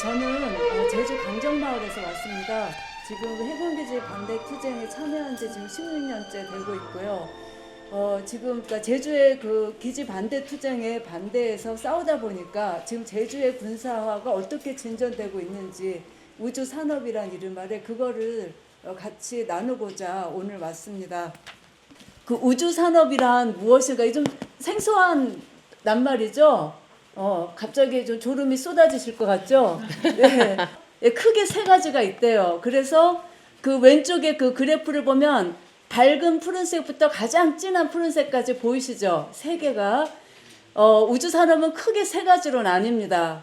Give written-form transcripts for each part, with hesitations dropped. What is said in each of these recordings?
저는 제주 강정마을에서 왔습니다. 지금 해군기지 반대 투쟁에 참여한 지 지금 16년째 되고 있고요. 지금 그러니까 제주의 그 기지 반대 투쟁에 반대해서 싸우다 보니까 지금 제주의 군사화가 어떻게 진전되고 있는지 우주 산업이란 이름 아래 그거를 같이 나누고자 오늘 왔습니다. 그 우주 산업이란 무엇인가 좀 생소한 낱말이죠. 갑자기 좀 졸음이 쏟아지실 것 같죠? 네. 크게 세 가지가 있대요. 그래서 그 왼쪽에 그 그래프를 보면 밝은 푸른색부터 가장 진한 푸른색까지 보이시죠? 세 개가. 우주 산업은 크게 세 가지로 나뉩니다.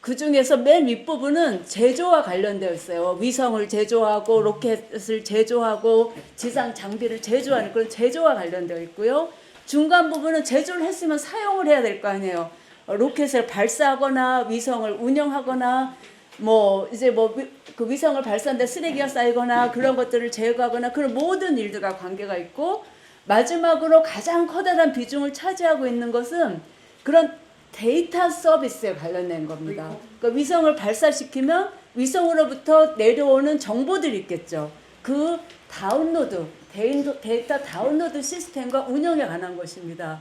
그 중에서 맨 윗부분은 제조와 관련되어 있어요. 위성을 제조하고 로켓을 제조하고 지상 장비를 제조하는 그런 제조와 관련되어 있고요. 중간 부분은 제조를 했으면 사용을 해야 될 거 아니에요. 로켓을 발사하거나 위성을 운영하거나 그 위성을 발사하는데 쓰레기가 쌓이거나 그런 것들을 제거하거나 그런 모든 일들과 관계가 있고, 마지막으로 가장 커다란 비중을 차지하고 있는 것은 그런 데이터 서비스에 관련된 겁니다. 그러니까 위성을 발사시키면 위성으로부터 내려오는 정보들이 있겠죠. 그 다운로드, 데이터 다운로드 시스템과 운영에 관한 것입니다.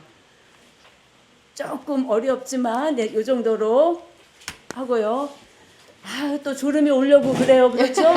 조금 어렵지만 네, 이 정도로 하고요. 또 졸음이 오려고 그래요. 그렇죠?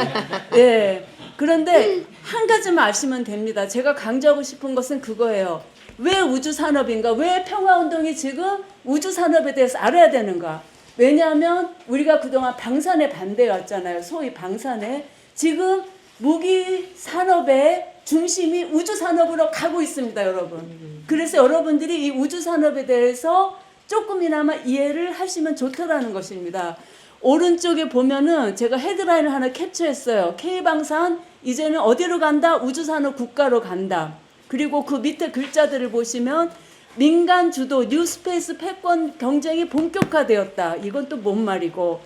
예. 그런데 한 가지만 아시면 됩니다. 제가 강조하고 싶은 것은 그거예요. 왜 우주산업인가? 왜 평화운동이 지금 우주산업에 대해서 알아야 되는가? 왜냐하면 우리가 그동안 방산에 반대였잖아요. 소위 방산에. 지금 무기산업의 중심이 우주산업으로 가고 있습니다, 여러분. 그래서 여러분들이 이 우주산업에 대해서 조금이나마 이해를 하시면 좋다라는 것입니다. 오른쪽에 보면은 제가 헤드라인을 하나 캡처했어요. K방산 이제는 어디로 간다? 우주산업 국가로 간다. 그리고 그 밑에 글자들을 보시면 민간 주도 뉴스페이스 패권 경쟁이 본격화되었다. 이건 또 뭔 말이고.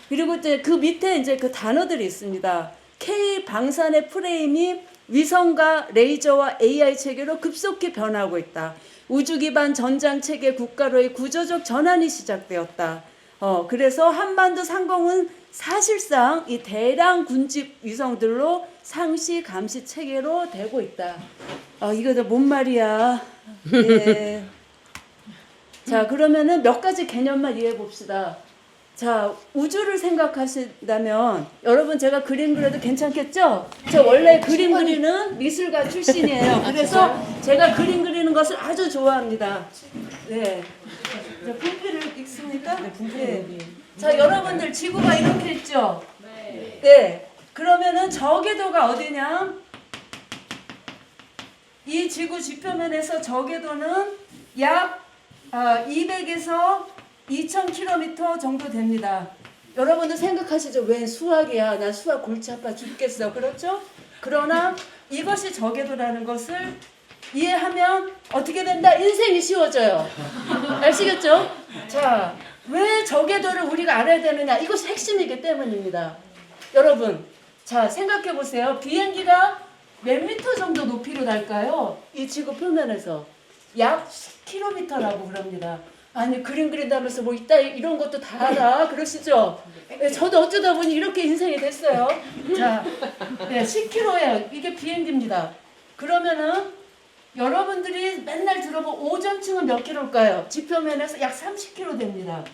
그리고 이제 그 밑에 이제 그 단어들이 있습니다. K 방산의 프레임이 위성과 레이저와 AI 체계로 급속히 변하고 있다. 우주 기반 전장 체계 국가로의 구조적 전환이 시작되었다. 그래서 한반도 상공은 사실상 이 대량 군집 위성들로 상시 감시 체계로 되고 있다. 이거 다 뭔 말이야? 네. 자, 그러면은 몇 가지 개념만 이해해 봅시다. 자, 우주를 생각하신다면 여러분 제가 그림 그려도 괜찮겠죠? 저 원래 그림 그리는 미술가 출신이에요. 그래서 제가 그림 그리는 것을 아주 좋아합니다. 네. 자, 분필을 읽습니까? 네, 분필. 네. 자, 여러분들 지구가 이렇게 있죠? 네. 네. 그러면은 저궤도가 어디냐? 이 지구 지표면에서 저궤도는 약 200에서 2000km 정도 됩니다. 여러분들 생각하시죠? 왜 수학이야? 난 수학 골치 아파 죽겠어. 그렇죠? 그러나 이것이 저궤도라는 것을 이해하면 어떻게 된다? 인생이 쉬워져요. 아시겠죠? 자, 왜 저궤도를 우리가 알아야 되느냐? 이것이 핵심이기 때문입니다. 여러분, 자, 생각해 보세요. 비행기가 몇 미터 정도 높이로 날까요? 이 지구 표면에서 약 10km라고 그럽니다. 아니, 그림 그린다면서 뭐 이따 이런 것도 다 알아 그러시죠? 네, 저도 어쩌다 보니 이렇게 인생이 됐어요. 자, 네, 10km예요. 이게 비행기입니다. 그러면은 여러분들이 맨날 들어본 오존층은 몇 킬로일까요? 지표면에서 약 30km 됩니다.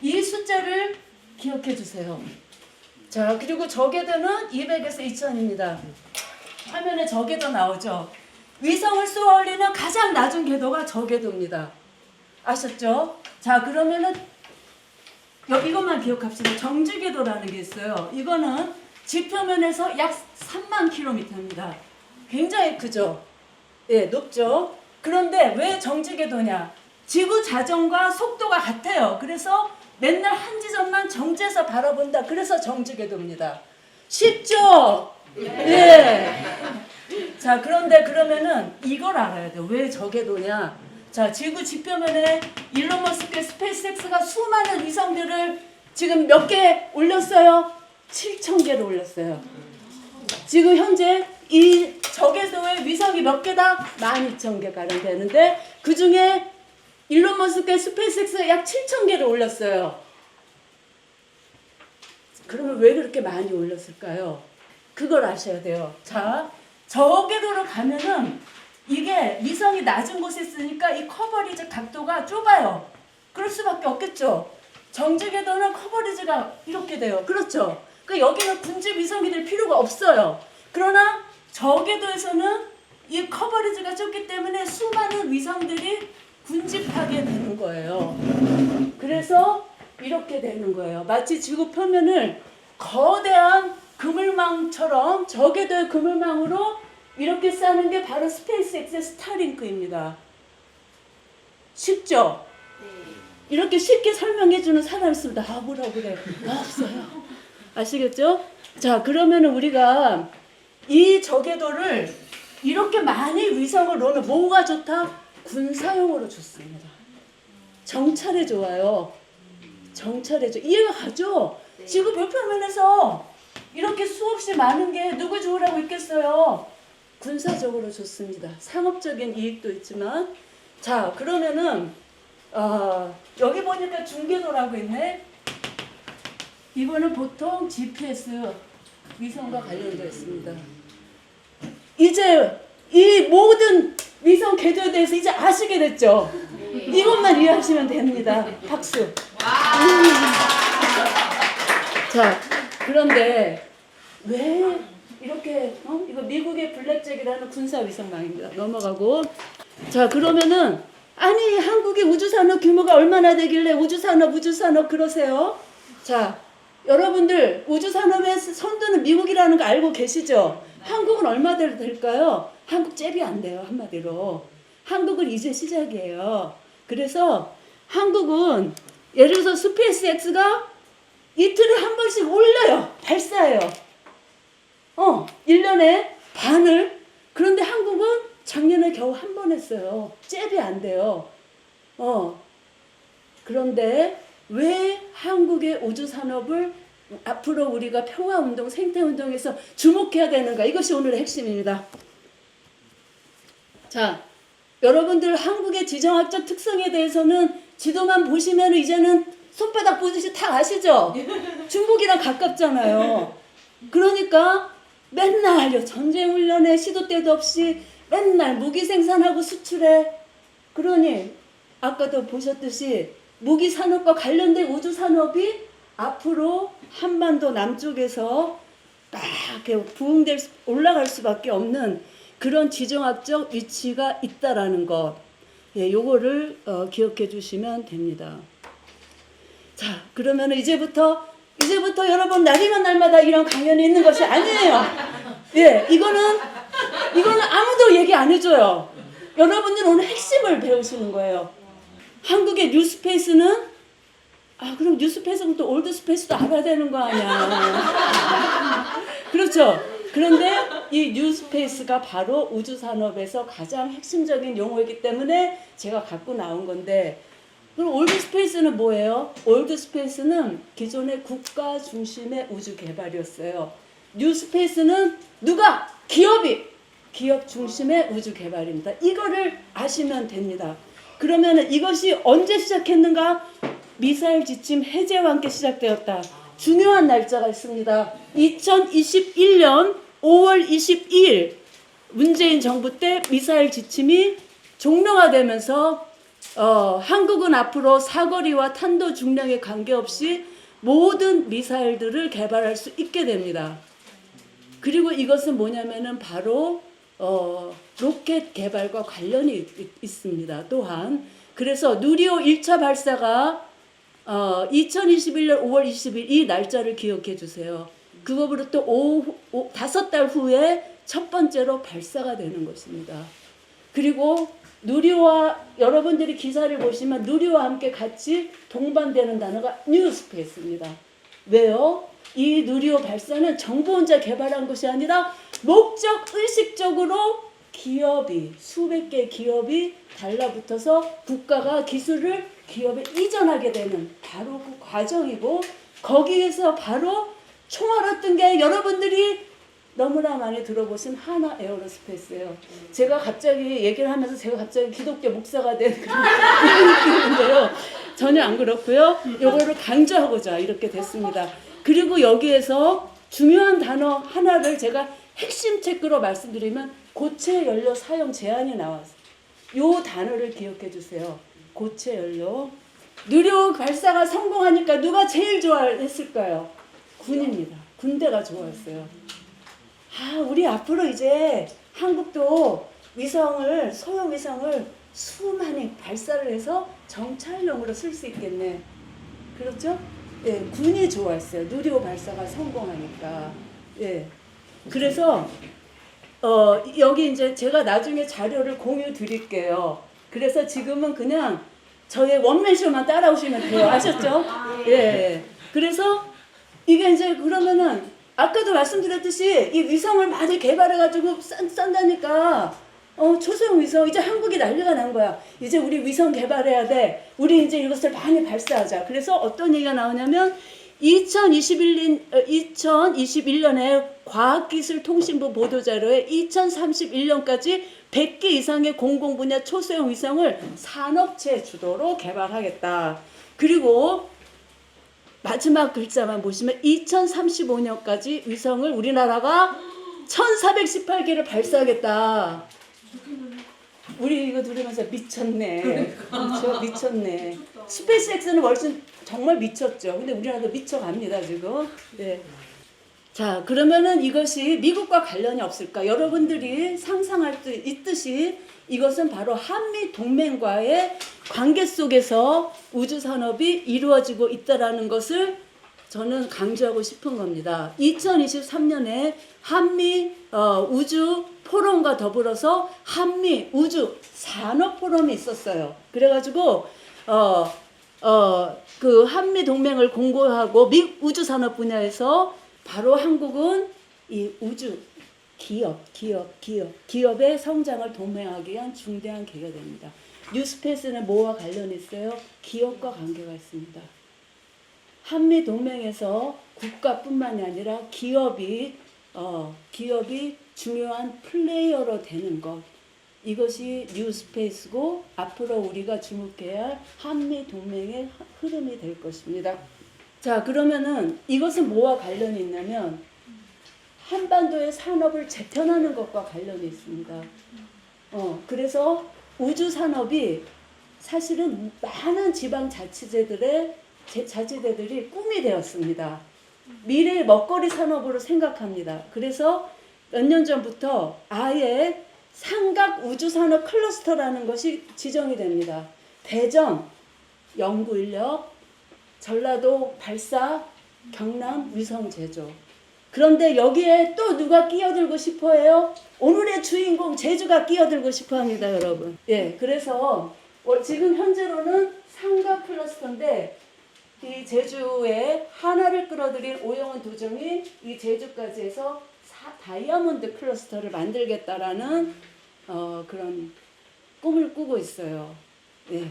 이 숫자를 기억해 주세요. 자, 그리고 저궤도는 200에서 2000입니다. 화면에 저궤도 나오죠? 위성을 쏘아 올리는 가장 낮은 궤도가 저궤도입니다. 아셨죠? 자, 그러면은 이것만 기억합시다. 정지궤도라는 게 있어요. 이거는 지표면에서 약 3만 킬로미터입니다. 굉장히 크죠? 예, 높죠? 그런데 왜 정지궤도냐? 지구 자전과 속도가 같아요. 그래서 맨날 한 지점만 정지해서 바라본다. 그래서 정지궤도입니다. 쉽죠? 예. 자, 그런데 그러면은 이걸 알아야 돼요. 왜 저궤도냐? 자, 지구 지표면에 일론 머스크의 스페이스X가 수많은 위성들을 지금 몇 개 올렸어요? 7,000개를 올렸어요. 지금 현재 이 저궤도의 위성이 몇 개다? 12,000개가량 되는데 그 중에 일론 머스크의 스페이스X가 약 7,000개를 올렸어요. 그러면 왜 그렇게 많이 올렸을까요? 그걸 아셔야 돼요. 자, 저궤도로 가면은 이게 위성이 낮은 곳에 있으니까 이 커버리지 각도가 좁아요. 그럴 수밖에 없겠죠. 정지궤도는 커버리지가 이렇게 돼요. 그렇죠. 그러니까 여기는 군집 위성이 될 필요가 없어요. 그러나 저궤도에서는 이 커버리지가 좁기 때문에 수많은 위성들이 군집하게 되는 거예요. 그래서 이렇게 되는 거예요. 마치 지구 표면을 거대한 그물망처럼 저궤도의 그물망으로 이렇게 싸는 게 바로 스페이스X의 스타링크입니다. 쉽죠? 이렇게 쉽게 설명해 주는 사람 있으면 나 뭐라고 그래. 없어요. 아시겠죠? 자, 그러면 우리가 이 저궤도를 이렇게 많이 위성을 놓으면 뭐가 좋다? 군사용으로 좋습니다. 정찰에 좋아요. 정찰에 좋아. 이해가 가죠? 지구 표면에서 이렇게 수없이 많은 게 누구 좋으라고 있겠어요? 군사적으로 좋습니다. 상업적인 이익도 있지만. 자, 그러면은 여기 보니까 중계도라고 있네. 이거는 보통 GPS 위성과 관련되어 있습니다. 이제 이 모든 위성 궤도에 대해서 이제 아시게 됐죠? 이것만 이해하시면 됩니다. 박수. 자, 그런데 왜 이렇게 이거 미국의 블랙잭이라는 군사 위성망입니다. 넘어가고. 자, 그러면은 아니 한국의 우주산업 규모가 얼마나 되길래 우주산업 그러세요? 자, 여러분들 우주산업의 선두는 미국이라는 거 알고 계시죠? 한국은 얼마 될까요? 한국 잽이 안 돼요. 한마디로. 한국은 이제 시작이에요. 그래서 한국은 예를 들어서 스페이스X가 이틀에 한 번씩 올려요. 발사해요. 1년에 반을. 그런데 한국은 작년에 겨우 한 번 했어요. 잽이 안 돼요. 그런데 왜 한국의 우주산업을 앞으로 우리가 평화운동, 생태운동에서 주목해야 되는가? 이것이 오늘의 핵심입니다. 자, 여러분들 한국의 지정학적 특성에 대해서는 지도만 보시면 이제는 손바닥 보듯이 다 아시죠? 중국이랑 가깝잖아요. 그러니까 맨날 전쟁훈련에 시도 때도 없이 맨날 무기 생산하고 수출해. 그러니 아까도 보셨듯이 무기 산업과 관련된 우주 산업이 앞으로 한반도 남쪽에서 막 부흥될 올라갈 수밖에 없는 그런 지정학적 위치가 있다라는 것. 예, 요거를 기억해 주시면 됩니다. 자, 그러면 이제부터 여러분 날이면 날마다 이런 강연이 있는 것이 아니에요. 예, 이거는 아무도 얘기 안 해줘요. 여러분들은 오늘 핵심을 배우시는 거예요. 한국의 뉴스페이스는 그럼 뉴스페이스는 또 올드스페이스도 알아야 되는 거 아니야. 그렇죠. 그런데 이 뉴스페이스가 바로 우주산업에서 가장 핵심적인 용어이기 때문에 제가 갖고 나온 건데, 그럼 올드스페이스는 뭐예요? 올드스페이스는 기존의 국가 중심의 우주 개발이었어요. 뉴스페이스는 누가? 기업 중심의 우주 개발입니다. 이거를 아시면 됩니다. 그러면 이것이 언제 시작했는가? 미사일 지침 해제와 함께 시작되었다. 중요한 날짜가 있습니다. 2021년 5월 22일 문재인 정부 때 미사일 지침이 종료화되면서 한국은 앞으로 사거리와 탄도 중량에 관계없이 모든 미사일들을 개발할 수 있게 됩니다. 그리고 이것은 뭐냐면은 바로 로켓 개발과 관련이 있습니다. 또한 그래서 누리호 1차 발사가 2021년 5월 20일 이 날짜를 기억해 주세요. 그거부터 5달 후에 첫 번째로 발사가 되는 것입니다. 그리고 누리호와 여러분들이 기사를 보시면 누리호와 함께 같이 동반되는 단어가 뉴스페이스입니다. 왜요? 이 누리호 발사는 정부 혼자 개발한 것이 아니라 목적 의식적으로 수백 개의 기업이 달라붙어서 국가가 기술을 기업에 이전하게 되는 바로 그 과정이고, 거기에서 바로 총알았던 게 여러분들이 너무나 많이 들어보신 하나 에어로스페이스예요. 제가 갑자기 얘기를 하면서 제가 갑자기 기독교 목사가 된 그런 느낌인데요. 전혀 안 그렇고요. 이거를 강조하고자 이렇게 됐습니다. 그리고 여기에서 중요한 단어 하나를 제가 핵심 체크로 말씀드리면 고체 연료 사용 제한이 나왔어요. 요 단어를 기억해 주세요. 고체 연료. 누리호 발사가 성공하니까 누가 제일 좋아했을까요? 군입니다. 군대가 좋아했어요. 우리 앞으로 이제 한국도 위성을, 소형 위성을 수많이 발사를 해서 정찰용으로 쓸 수 있겠네. 그렇죠? 예, 군이 좋아했어요. 누리호 발사가 성공하니까. 예. 그래서 여기 이제 제가 나중에 자료를 공유 드릴게요. 그래서 지금은 그냥 저의 원맨쇼만 따라오시면 돼요. 아셨죠? 예. 그래서 이게 이제 그러면은 아까도 말씀드렸듯이 이 위성을 많이 개발해가지고 싼다니까 초소형 위성 이제 한국이 난리가 난 거야. 이제 우리 위성 개발해야 돼. 우리 이제 이것을 많이 발사하자. 그래서 어떤 얘기가 나오냐면 2021년에 과학기술통신부 보도자료에 2031년까지 100개 이상의 공공분야 초소형 위성을 산업체 주도로 개발하겠다. 그리고 마지막 글자만 보시면 2035년까지 위성을 우리나라가 1418개를 발사하겠다. 우리 이거 들으면서 미쳤네. 그렇죠? 미쳤네. 스페이스X는 훨씬 정말 미쳤죠. 근데 우리나라도 미쳐갑니다 지금. 네. 자, 그러면은 이것이 미국과 관련이 없을까? 여러분들이 상상할 수 있듯이 이것은 바로 한미 동맹과의 관계 속에서 우주 산업이 이루어지고 있다라는 것을 저는 강조하고 싶은 겁니다. 2023년에 한미 우주 포럼과 더불어서 한미 우주 산업 포럼이 있었어요. 그래가지고 그 한미 동맹을 공고하고 우주 산업 분야에서 바로 한국은 이 우주 기업의 성장을 도모하기 위한 중대한 계기입니다. 뉴스페이스는 뭐와 관련이 있어요? 기업과 관계가 있습니다. 한미 동맹에서 국가뿐만이 아니라 기업이 중요한 플레이어로 되는 것, 이것이 뉴스페이스고 앞으로 우리가 주목해야 할 한미 동맹의 흐름이 될 것입니다. 자, 그러면은 이것은 뭐와 관련이 있냐면 한반도의 산업을 재편하는 것과 관련이 있습니다. 그래서 우주 산업이 사실은 많은 지방 자치대들이 꿈이 되었습니다. 미래의 먹거리 산업으로 생각합니다. 그래서 몇 년 전부터 아예 삼각 우주 산업 클러스터라는 것이 지정이 됩니다. 대전 연구 인력, 전라도 발사, 경남 위성 제조. 그런데 여기에 또 누가 끼어들고 싶어해요? 오늘의 주인공 제주가 끼어들고 싶어합니다, 여러분. 예, 그래서 지금 현재로는 삼각 클러스터인데 이 제주에 하나를 끌어들인 오영훈 도정이 이 제주까지 해서 다이아몬드 클러스터를 만들겠다라는 그런 꿈을 꾸고 있어요. 네.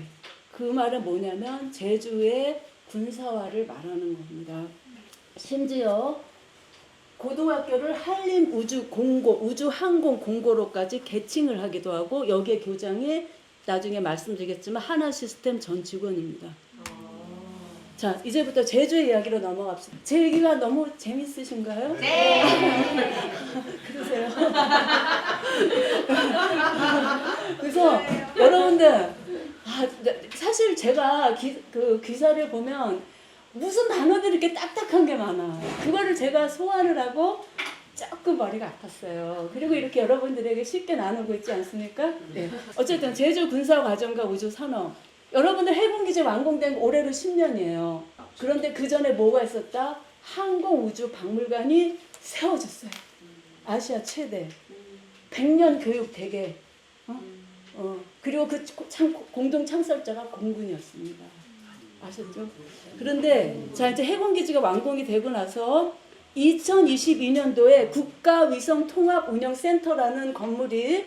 그 말은 뭐냐면 제주의 군사화를 말하는 겁니다. 심지어 고등학교를 한림 우주 항공 공고로까지 개칭을 하기도 하고 여기에 교장이 나중에 말씀드리겠지만 하나 시스템 전 직원입니다. 자, 이제부터 제주의 이야기로 넘어갑시다. 제 얘기가 너무 재밌으신가요? 네. 그러세요. 그래서 여러분들 사실 제가 그 기사를 보면 무슨 단어들이 이렇게 딱딱한 게 많아. 그거를 제가 소화를 하고 조금 머리가 아팠어요. 그리고 이렇게 여러분들에게 쉽게 나누고 있지 않습니까? 네. 어쨌든 제주 군사과정과 우주산업. 여러분들 해군기지 완공된 올해로 10년이에요. 그런데 그 전에 뭐가 있었다? 항공우주박물관이 세워졌어요. 아시아 최대. 100년 교육 대계. 그리고 그 공동 창설자가 공군이었습니다. 아셨죠? 그런데 자 이제 해군기지가 완공이 되고 나서 2022년도에 국가위성통합운영센터라는 건물이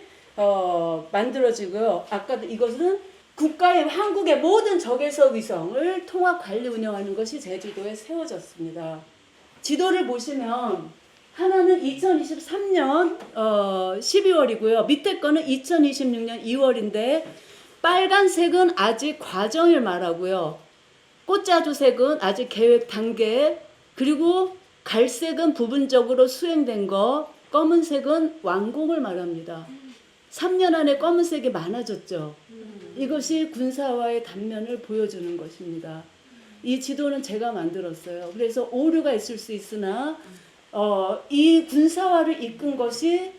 만들어지고요. 아까 이것은 한국의 모든 적외선 위성을 통합 관리 운영하는 것이 제주도에 세워졌습니다. 지도를 보시면 하나는 2023년 12월이고요. 밑에 거는 2026년 2월인데 빨간색은 아직 과정을 말하고요. 꽃자주색은 아직 계획 단계, 그리고 갈색은 부분적으로 수행된 거, 검은색은 완공을 말합니다. 3년 안에 검은색이 많아졌죠. 이것이 군사화의 단면을 보여주는 것입니다. 이 지도는 제가 만들었어요. 그래서 오류가 있을 수 있으나 이 군사화를 이끈 것이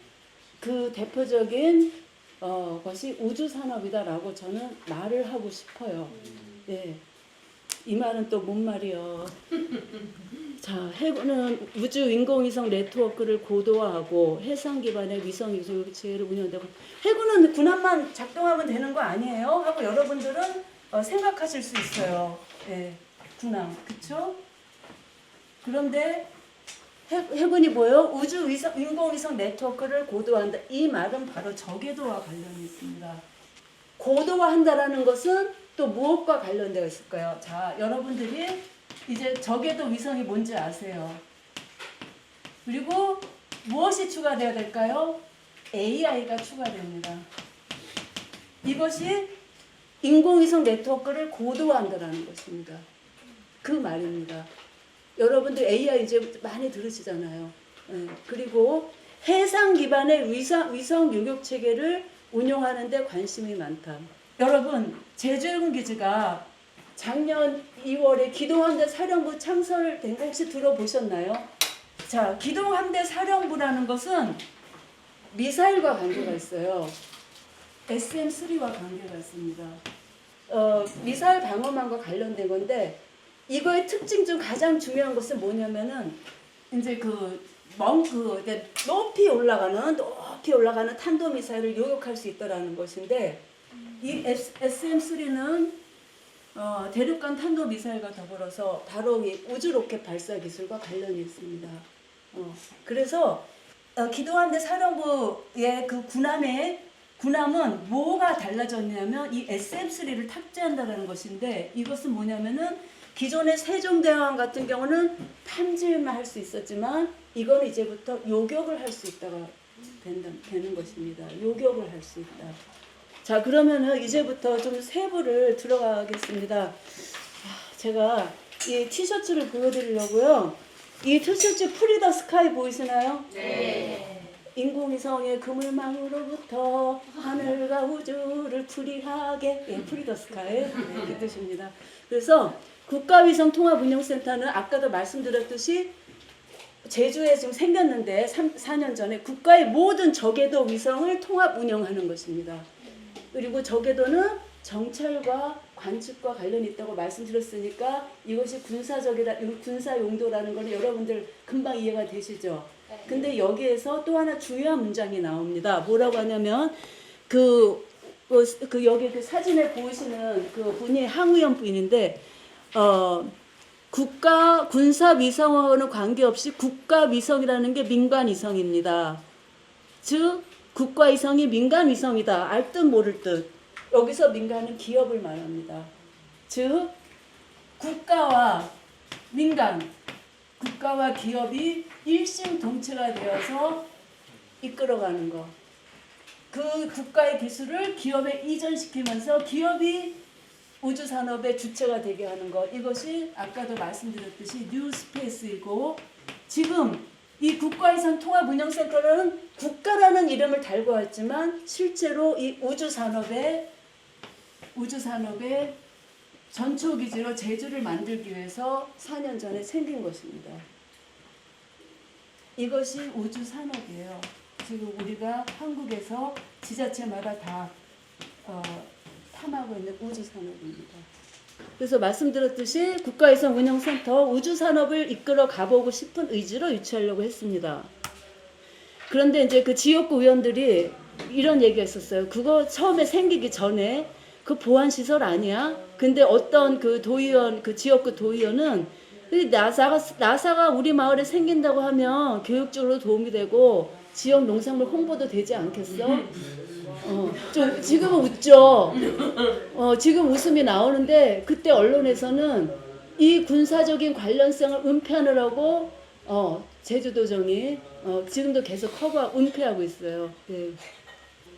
그 대표적인 것이 우주산업이다라고 저는 말을 하고 싶어요. 예. 이 말은 또 뭔 말이요. 자, 해군은 우주 인공위성 네트워크를 고도화하고 해상 기반의 위성 유조체를 운영되고, 해군은 군함만 작동하면 되는 거 아니에요? 하고 여러분들은 생각하실 수 있어요. 예, 군함, 그렇죠? 그런데 해군이 뭐예요? 우주 인공위성 네트워크를 고도화한다. 이 말은 바로 저궤도와 관련이 있습니다. 고도화한다라는 것은 또 무엇과 관련되어 있을까요? 자, 여러분들이 이제 저궤도 위성이 뭔지 아세요. 그리고 무엇이 추가되어야 될까요? AI가 추가됩니다. 이것이 인공위성 네트워크를 고도화한다는 것입니다. 그 말입니다. 여러분들 AI 이제 많이 들으시잖아요. 네. 그리고 해상 기반의 위성 요격 체계를 운용하는 데 관심이 많다. 여러분, 제주해군 기지가 작년 2월에 기동함대 사령부 창설된 거 혹시 들어보셨나요? 자, 기동함대 사령부라는 것은 미사일과 관계가 있어요. SM-3와 관계가 있습니다. 미사일 방어망과 관련된 건데, 이거의 특징 중 가장 중요한 것은 뭐냐면은 이제 높이 올라가는 탄도미사일을 요격할 수 있다라는 것인데, 이 SM-3는 대륙간 탄도미사일과 더불어서 바로 이 우주로켓 발사 기술과 관련이 있습니다. 그래서 기동함대 사령부의 그 군함은 뭐가 달라졌냐면 이 SM-3를 탑재한다는 것인데, 이것은 뭐냐면은 기존의 세종대왕 같은 경우는 탐지만 할 수 있었지만 이거는 이제부터 요격을 할 수 있다가 되는 것입니다. 요격을 할 수 있다. 자, 그러면은 이제부터 좀 세부를 들어가겠습니다. 제가 이 티셔츠를 보여드리려고요. 이 티셔츠 프리 더 스카이 보이시나요? 네. 인공위성의 그물망으로부터 하늘과 우주를 프리하게, 예, 프리 더 스카이, 네, 그 뜻입니다. 그래서 국가위성통합운영센터는 아까도 말씀드렸듯이 제주에 지금 생겼는데 4년 전에 국가의 모든 저궤도 위성을 통합 운영하는 것입니다. 그리고 저궤도는 정찰과 관측과 관련이 있다고 말씀드렸으니까 이것이 군사 용도라는 거는 여러분들 금방 이해가 되시죠? 근데 여기에서 또 하나 중요한 문장이 나옵니다. 뭐라고 하냐면 여기 그 사진에 보이시는 그 분이 항우연 부인인데 국가 군사 위성하고는 관계없이 국가 위성이라는 게 민간 위성입니다. 즉 국가 위성이 민간 위성이다. 알 듯 모를 듯. 여기서 민간은 기업을 말합니다. 즉 국가와 민간, 국가와 기업이 일심동체가 되어서 이끌어가는 것. 그 국가의 기술을 기업에 이전시키면서 기업이 우주산업의 주체가 되게 하는 것. 이것이 아까도 말씀드렸듯이 뉴스페이스이고, 지금 이 국가위성 통합운영센터는 국가라는 이름을 달고 있지만 실제로 이 우주산업의 전초기지로 제주를 만들기 위해서 4년 전에 생긴 것입니다. 이것이 우주산업이에요. 지금 우리가 한국에서 지자체마다 다 탐하고 있는 우주산업입니다. 그래서 말씀드렸듯이 국가위성운영센터 우주산업을 이끌어 가보고 싶은 의지로 유치하려고 했습니다. 그런데 이제 그 지역구 의원들이 이런 얘기가 있었어요. 그거 처음에 생기기 전에 그 보안시설 아니야? 근데 어떤 그 도의원, 그 지역구 도의원은 나사가 우리 마을에 생긴다고 하면 교육적으로 도움이 되고 지역 농산물 홍보도 되지 않겠어? 좀 지금은 웃죠. 지금 웃음이 나오는데 그때 언론에서는 이 군사적인 관련성을 은폐하느라고 제주도정이 지금도 계속 은폐하고 있어요. 네.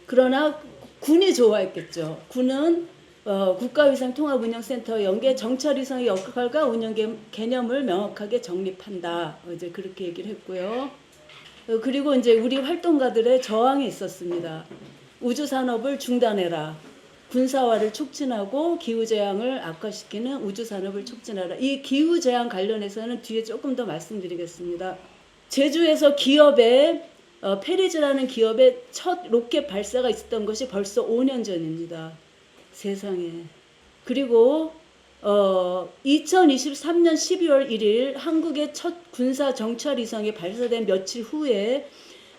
그러나 군이 좋아했겠죠. 군은 국가위성통합운영센터 연계 정찰위성의 역할과 운영 개념을 명확하게 정립한다. 이제 그렇게 얘기를 했고요. 그리고 이제 우리 활동가들의 저항이 있었습니다. 우주산업을 중단해라. 군사화를 촉진하고 기후재앙을 악화시키는 우주산업을 촉진하라. 이 기후재앙 관련해서는 뒤에 조금 더 말씀드리겠습니다. 제주에서 기업의 페리즈라는 기업의 첫 로켓 발사가 있었던 것이 벌써 5년 전입니다. 세상에. 그리고 2023년 12월 1일 한국의 첫 군사 정찰위성이 발사된 며칠 후에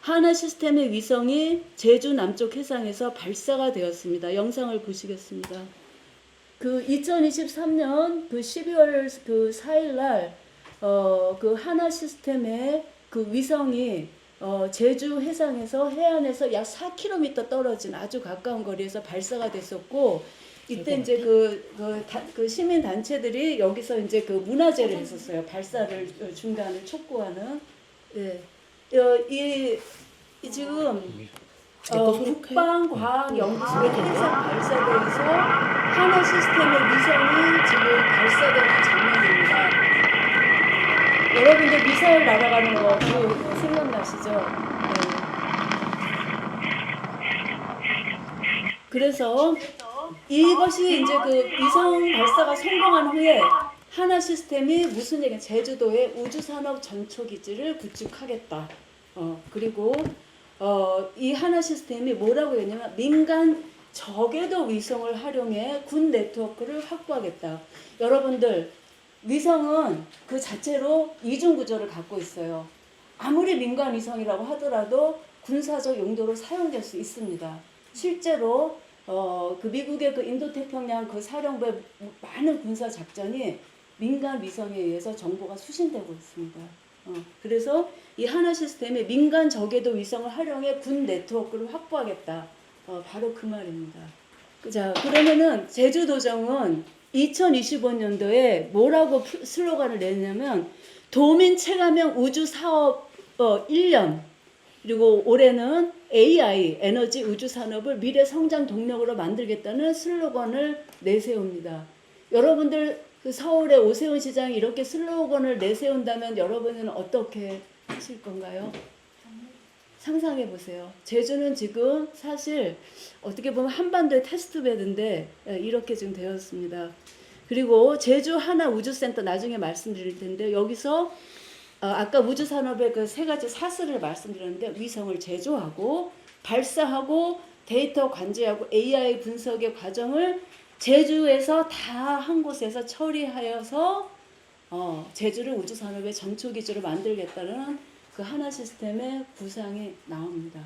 하나시스템의 위성이 제주 남쪽 해상에서 발사가 되었습니다. 영상을 보시겠습니다. 그 2023년 그 12월 그 4일 날 그 하나시스템의 그 위성이 제주 해상에서 해안에서 약 4km 떨어진 아주 가까운 거리에서 발사가 됐었고, 이때 이제 그 시민 단체들이 여기서 이제 그 문화제를 했었어요. 발사를 중단을 촉구하는. 예. 이 지금 국방과학연구소의 해상 발사대에서 하나시스템의 위성이 지금 발사되는 장면입니다. 여러분들 미사일 날아가는 거 그 생각나시죠? 네. 그래서 이것이 이제 그 위성 발사가 성공한 후에 하나시스템이 무슨 얘기냐, 제주도에 우주산업 전초기지를 구축하겠다. 그리고 이 하나시스템이 뭐라고 했냐면 민간 저궤도 위성을 활용해 군 네트워크를 확보하겠다. 여러분들, 위성은 그 자체로 이중 구조를 갖고 있어요. 아무리 민간 위성이라고 하더라도 군사적 용도로 사용될 수 있습니다. 실제로 그 미국의 그 인도태평양 그 사령부의 많은 군사 작전이 민간 위성에 의해서 정보가 수신되고 있습니다. 그래서 이 하나시스템이 민간 저궤도 위성을 활용해 군 네트워크를 확보하겠다. 바로 그 말입니다. 자, 그러면은 제주도정은 2025년도에 뭐라고 슬로건을 냈냐면 도민 체감형 우주 사업 1년, 그리고 올해는 AI 에너지 우주 산업을 미래 성장 동력으로 만들겠다는 슬로건을 내세웁니다. 여러분들 그 서울의 오세훈 시장이 이렇게 슬로건을 내세운다면 여러분은 어떻게 하실 건가요? 상상해 보세요. 제주는 지금 사실 어떻게 보면 한반도의 테스트베드인데 이렇게 지금 되었습니다. 그리고 제주 하나 우주센터 나중에 말씀드릴 텐데, 여기서 아까 우주산업의 그 세 가지 사슬을 말씀드렸는데, 위성을 제조하고 발사하고 데이터 관제하고 AI 분석의 과정을 제주에서 다 한 곳에서 처리하여서 제주를 우주산업의 전초기지로 만들겠다는 그 하나시스템의 구상이 나옵니다.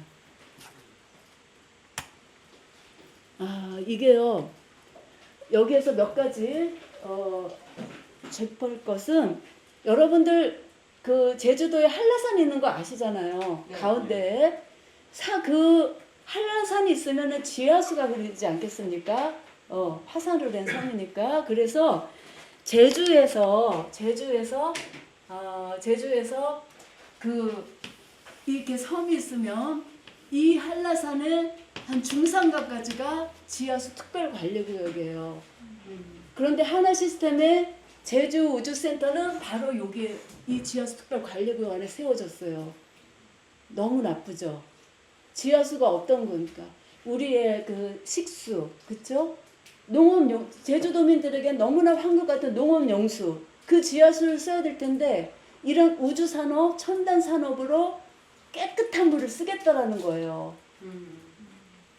이게요, 여기에서 몇 가지 짚을 것은, 여러분들 그 제주도에 한라산이 있는 거 아시잖아요. 네, 가운데에 그 한라산이 있으면은 지하수가 흐르지 않겠습니까? 화산으로 된 섬이니까. 그래서 제주에서 그 이렇게 섬이 있으면 이 한라산의 한 중산각까지가 지하수 특별관리구역이에요. 그런데 하나시스템의 제주 우주센터는 바로 여기 이 지하수 특별관리구역 안에 세워졌어요. 너무 나쁘죠? 지하수가 어떤 거니까? 우리의 그 식수, 그쵸? 제주도민들에게 너무나 황금 같은 농업용수, 그 지하수를 써야 될 텐데, 이런 우주산업, 첨단산업으로 깨끗한 물을 쓰겠다라는 거예요.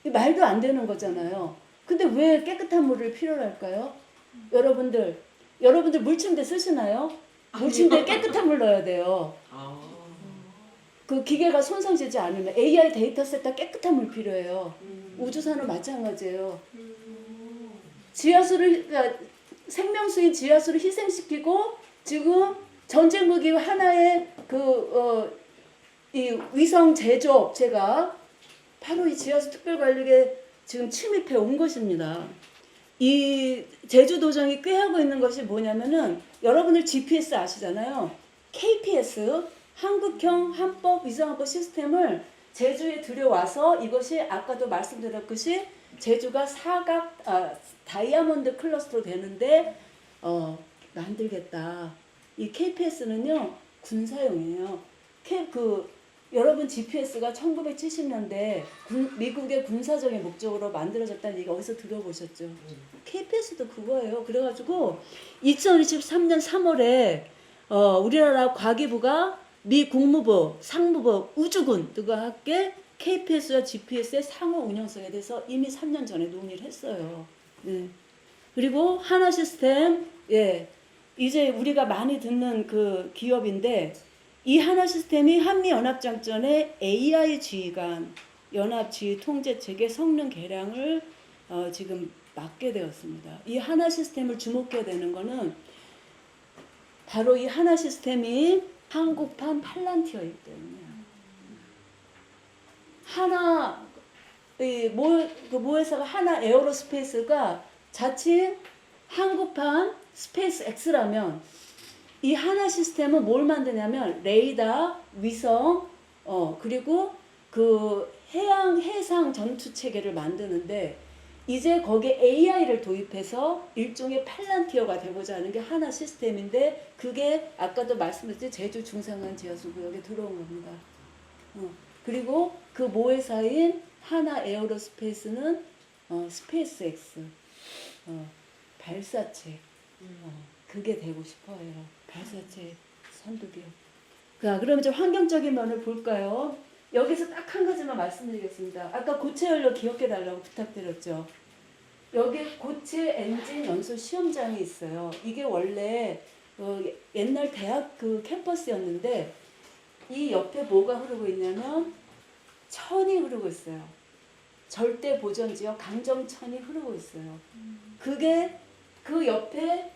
말도 안 되는 거잖아요. 근데 왜 깨끗한 물을 필요로 할까요? 여러분들 물침대 쓰시나요? 물침대에 깨끗한 물 넣어야 돼요. 그 기계가 손상되지 않으면. AI 데이터 셋다 깨끗한 물 필요해요. 우주산업 마찬가지예요. 그러니까 생명수인 지하수를 희생시키고 지금 전쟁무기 하나의 이 위성 제조업체가 바로 이 지하수 특별관리에 지금 침입해 온 것입니다. 이 제주도정이 꾀하고 있는 것이 뭐냐면은, 여러분들 GPS 아시잖아요. KPS, 한국형 한법 위성항법 시스템을 제주에 들여와서 이것이 아까도 말씀드렸듯이 제주가 다이아몬드 클러스터로 되는데 만들겠다. 이 KPS는요 군사용이에요. 여러분 GPS가 1970년대 미국의 군사적인 목적으로 만들어졌다는 얘기 어디서 들어보셨죠? KPS도 그거예요. 그래가지고 2023년 3월에 우리나라 과기부가 미 국무부, 상무부, 우주군 등과 함께 KPS와 GPS의 상호 운영성에 대해서 이미 3년 전에 논의를 했어요. 네. 그리고 하나 시스템, 예, 이제 우리가 많이 듣는 그 기업인데 이 하나 시스템이 한미 연합작전의 AI 지휘관, 연합 지휘 통제 체계 성능 개량을 지금 맡게 되었습니다. 이 하나 시스템을 주목해야 되는 거는 바로 이 하나 시스템이 한국판 팔란티어이기 때문이에요. 모 회사가 하나 에어로스페이스가 자칭 한국판 스페이스 X라면 이 하나 시스템은 뭘 만드냐면 레이더, 위성, 그리고 그 해상 전투 체계를 만드는데 이제 거기에 AI를 도입해서 일종의 팔란티어가 되고자 하는 게 하나 시스템인데 그게 아까도 말씀드렸듯이 제주 중상한 지하수 구역에 들어온 겁니다. 그리고 그 모회사인 하나 에어로스페이스는 스페이스 X 발사체 그게 되고 싶어요. 발사체 선두기업. 그럼 이제 환경적인 면을 볼까요? 여기서 딱 한 가지만 말씀드리겠습니다. 아까 고체 연료 기억해 달라고 부탁드렸죠. 여기 고체 엔진 연소 시험장이 있어요. 이게 원래 옛날 대학 그 캠퍼스였는데 이 옆에 뭐가 흐르고 있냐면 천이 흐르고 있어요. 절대 보전지역 강정천이 흐르고 있어요. 그게 그 옆에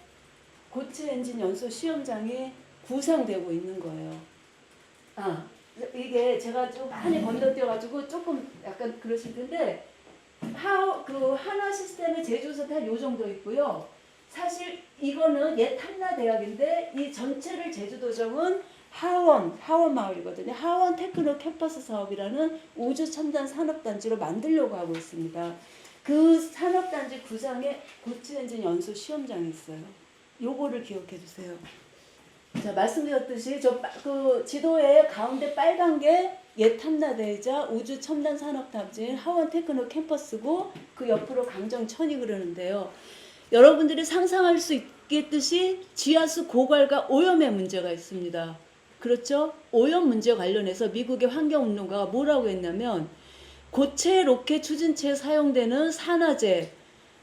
고체 엔진 연소 시험장이 구상되고 있는 거예요. 이게 제가 좀 많이 건너뛰어가지고 조금 약간 그러실 텐데 하나 시스템의 제조소 다 요 정도 있고요. 사실 이거는 옛 한라대학인데 이 전체를 제주도정은 하원 마을이거든요. 하원 테크노 캠퍼스 사업이라는 우주 첨단 산업단지로 만들려고 하고 있습니다. 그 산업단지 구상에 고체 엔진 연소 시험장이 있어요. 요거를 기억해 주세요. 자, 말씀드렸듯이 그 지도의 가운데 빨간 게 옛 한라대이자 우주 첨단 산업단지인 하원 테크노 캠퍼스고 그 옆으로 강정천이 흐르는데요. 여러분들이 상상할 수 있겠듯이 지하수 고갈과 오염의 문제가 있습니다. 그렇죠? 오염 문제 관련해서 미국의 환경운동가가 뭐라고 했냐면 고체 로켓 추진체에 사용되는 산화제,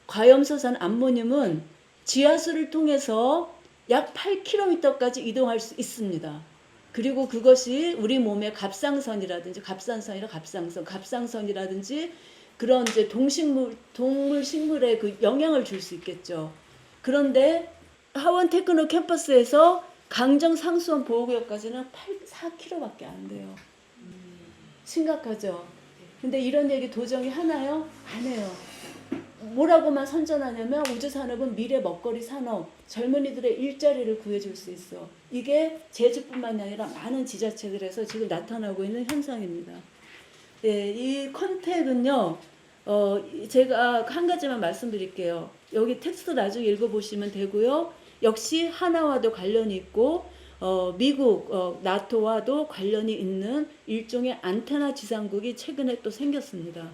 과염소산 암모늄은 지하수를 통해서 약 8km까지 이동할 수 있습니다. 그리고 그것이 우리 몸에 갑상선이라든지 갑상선이라든지 그런 이제 동물 식물에 그 영향을 줄 수 있겠죠. 그런데 하원 테크노 캠퍼스에서 강정 상수원 보호구역까지는 4km밖에 안 돼요. 심각하죠. 근데 이런 얘기 도정이 하나요? 안 해요. 뭐라고만 선전하냐면 우주산업은 미래 먹거리 산업, 젊은이들의 일자리를 구해줄 수 있어. 이게 제주뿐만이 아니라 많은 지자체들에서 지금 나타나고 있는 현상입니다. 네, 이 컨택은요. 제가 한 가지만 말씀드릴게요. 여기 텍스트 나중에 읽어보시면 되고요. 역시 하나와도 관련이 있고 미국 나토와도 관련이 있는 일종의 안테나 지상국이 최근에 또 생겼습니다.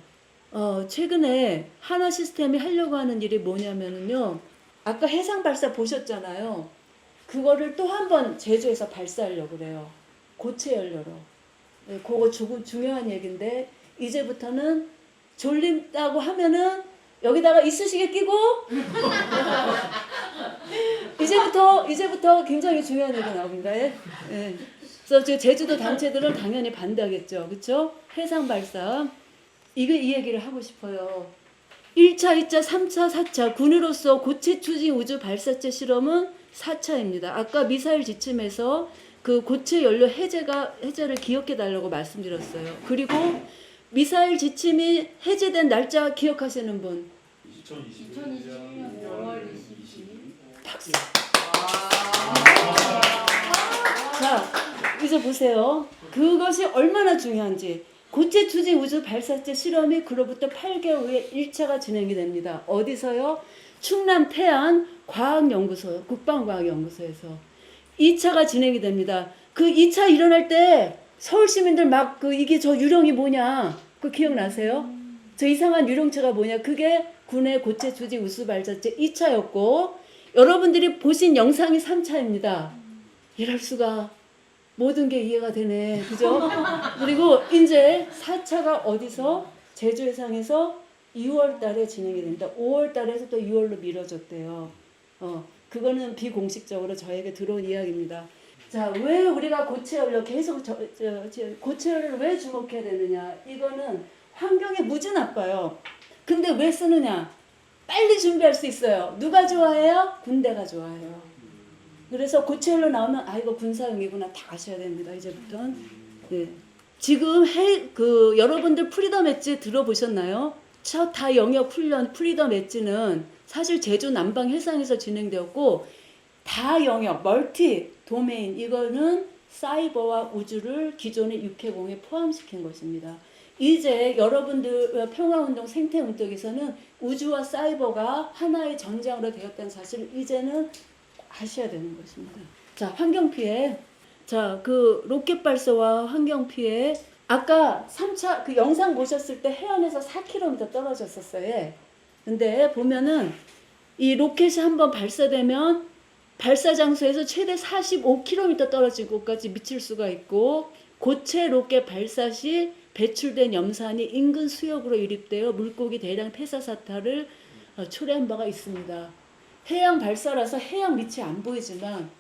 최근에 하나 시스템이 하려고 하는 일이 뭐냐면요. 아까 해상 발사 보셨잖아요. 그거를 또 한 번 제주에서 발사하려고 그래요. 고체 연료로. 네, 그거 중요한 얘기인데 이제부터는 졸린다고 하면은 여기다가 이쑤시개 끼고 이제부터 굉장히 중요한 얘기가 나옵니다. 예. 예. 그래서 제주도 단체들은 당연히 반대하겠죠. 그렇죠? 해상 발사. 이 얘기를 하고 싶어요. 1차, 2차, 3차, 4차 군으로서 고체 추진 우주 발사체 실험은 4차입니다. 아까 미사일 지침에서 그 고체 연료 해제를 기억해 달라고 말씀드렸어요. 그리고 미사일 지침이 해제된 날짜 기억하시는 분? 2021년 5월 22일. 박수. 자, 이제 보세요. 그것이 얼마나 중요한지. 고체 추진 우주 발사체 실험이 그로부터 8개월 후에 1차가 진행이 됩니다. 어디서요? 충남 태안 과학연구소, 국방과학연구소에서 2차가 진행이 됩니다. 그 2차 일어날 때 서울 시민들 막 이게 저 유령이 뭐냐? 그 기억나세요? 저 이상한 유령체가 뭐냐? 그게 군의 고체 추진 우주 발사체 2차였고 여러분들이 보신 영상이 3차입니다. 이럴 수가. 모든 게 이해가 되네. 그죠? 그리고 이제 4차가 어디서? 제주해상에서 2월 달에 진행이 됩니다. 5월 달에서 또 2월로 미뤄졌대요. 그거는 비공식적으로 저에게 들어온 이야기입니다. 자, 왜 우리가 고체연료 계속 고체연료를 왜 주목해야 되느냐? 이거는 환경에 무지 나빠요. 근데 왜 쓰느냐? 빨리 준비할 수 있어요. 누가 좋아해요? 군대가 좋아해요. 그래서 고체연료 나오면 아 이거 군사용이구나 다 아셔야 됩니다. 이제부터는. 네. 지금 여러분들 프리덤 엣지 들어보셨나요? 첫 다 영역 훈련 프리덤 엣지는 사실 제주 남방 해상에서 진행되었고 다 영역 멀티 도메인 이거는 사이버와 우주를 기존의 육해공에 포함시킨 것입니다. 이제 여러분들 평화운동 생태운동에서는 우주와 사이버가 하나의 전장으로 되었다는 사실을 이제는 아셔야 되는 것입니다. 자, 환경피해. 자, 그 로켓 발사와 환경피해. 아까 3차 그 영상 보셨을 때 해안에서 4km 떨어졌었어요. 근데 보면은 이 로켓이 한번 발사되면 발사 장소에서 최대 45km 떨어진 곳까지 미칠 수가 있고 고체 로켓 발사 시 배출된 염산이 인근 수역으로 유입되어 물고기 대량 폐사 사태를 초래한 바가 있습니다. 해양 발사라서 해양 밑이 안 보이지만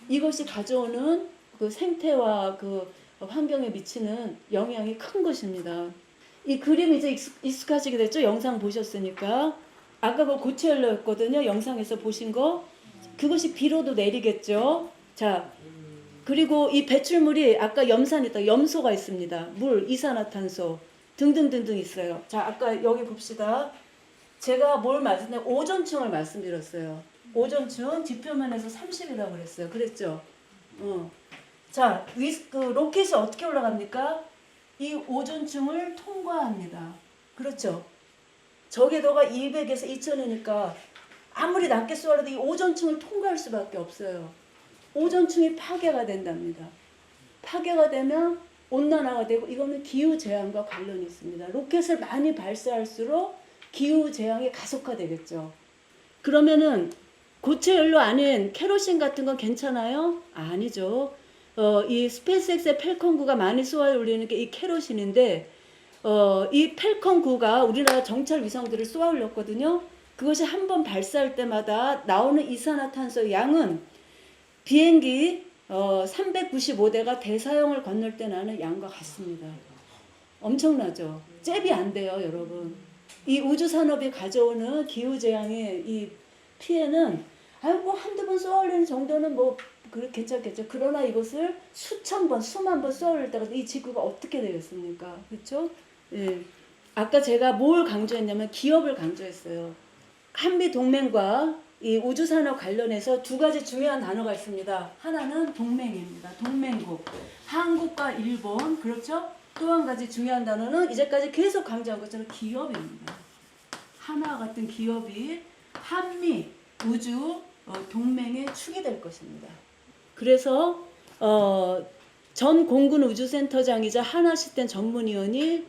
이것이 가져오는 그 생태와 그 환경에 미치는 영향이 큰 것입니다. 이 그림 이제 익숙하시게 됐죠? 영상 보셨으니까. 아까 그 고체연료였거든요. 영상에서 보신 거. 그것이 비로도 내리겠죠. 자, 그리고 이 배출물이 아까 염산이 있다. 염소가 있습니다. 물, 이산화탄소 등등등등 있어요. 자, 아까 여기 봅시다. 제가 뭘 말씀드렸냐면 오존층을 말씀드렸어요. 오존층 지표면에서 30이라고 그랬어요. 그랬죠? 자, 그 로켓이 어떻게 올라갑니까? 이 오존층을 통과합니다. 그렇죠? 저궤도가 200에서 2000이니까 아무리 낮게 쏘아도 이 오존층을 통과할 수밖에 없어요. 오존층이 파괴가 된답니다. 파괴가 되면 온난화가 되고 이거는 기후재앙과 관련이 있습니다. 로켓을 많이 발사할수록 기후재앙이 가속화되겠죠. 그러면은 고체연료 아닌 케로신 같은 건 괜찮아요? 아니죠. 이 스페이스X의 펠컨 9가 많이 쏘아 올리는 게 이 케로신인데 이 펠컨 9가 우리나라 정찰 위성들을 쏘아 올렸거든요. 그것이 한 번 발사할 때마다 나오는 이산화탄소 양은 비행기 395대가 대사형을 건널 때 나는 양과 같습니다. 엄청나죠? 잽이 안 돼요, 여러분. 이 우주산업이 가져오는 기후재앙의 이 피해는 아이고 한두 번 쏘아올리는 정도는 뭐 괜찮겠죠. 그러나 이것을 수천 번, 수만 번 쏘아올릴 때가 이 지구가 어떻게 되겠습니까? 그렇죠? 예. 아까 제가 뭘 강조했냐면 기업을 강조했어요. 한미 동맹과 이 우주산업 관련해서 두 가지 중요한 단어가 있습니다. 하나는 동맹입니다. 동맹국. 한국과 일본. 그렇죠? 또 한 가지 중요한 단어는 이제까지 계속 강조한 것처럼 기업입니다. 하나와 같은 기업이 한미 우주 동맹의 축이 될 것입니다. 그래서 전 공군 우주센터장이자 하나 시스템 전문위원이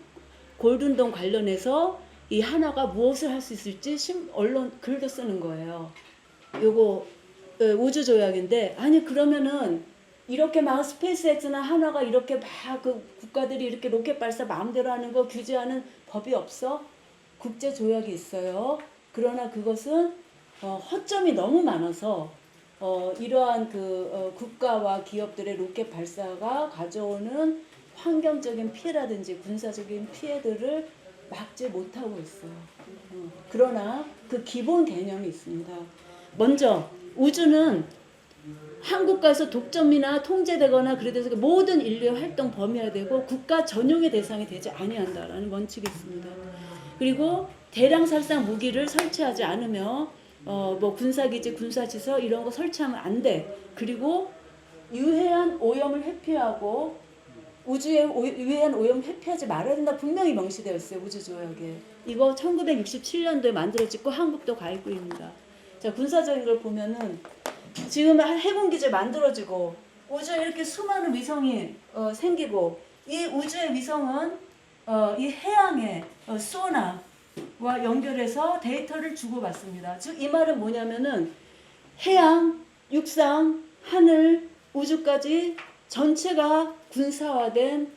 골든돔 관련해서 이 하나가 무엇을 할 수 있을지 언론 글도 쓰는 거예요. 요거 우주 조약인데 아니 그러면은 이렇게 막 스페이스X나 하나가 이렇게 막 그 국가들이 이렇게 로켓 발사 마음대로 하는 거 규제하는 법이 없어? 국제 조약이 있어요. 그러나 그것은 허점이 너무 많아서 이러한 국가와 기업들의 로켓 발사가 가져오는 환경적인 피해라든지 군사적인 피해들을 막지 못하고 있어요. 그러나 그 기본 개념이 있습니다. 먼저 우주는 한국가에서 독점이나 통제되거나 그래서 모든 인류의 활동 범위가 되고 국가 전용의 대상이 되지 아니한다라는 원칙이 있습니다. 그리고 대량 살상 무기를 설치하지 않으며 뭐 군사기지, 군사시설 이런 거 설치하면 안 돼. 그리고 유해한 오염을 회피하고 우주에 의한 오염 회피하지 말아야 된다 분명히 명시되어 있어요. 우주조약에. 이거 1967년도에 만들어졌고 한국도 가입국입니다. 자, 군사적인 걸 보면은 지금 해군기지 만들어지고 우주에 이렇게 수많은 위성이 생기고 이 우주의 위성은 이 해양의 소나와 연결해서 데이터를 주고받습니다. 즉 이 말은 뭐냐면은 해양, 육상, 하늘, 우주까지 전체가 군사화될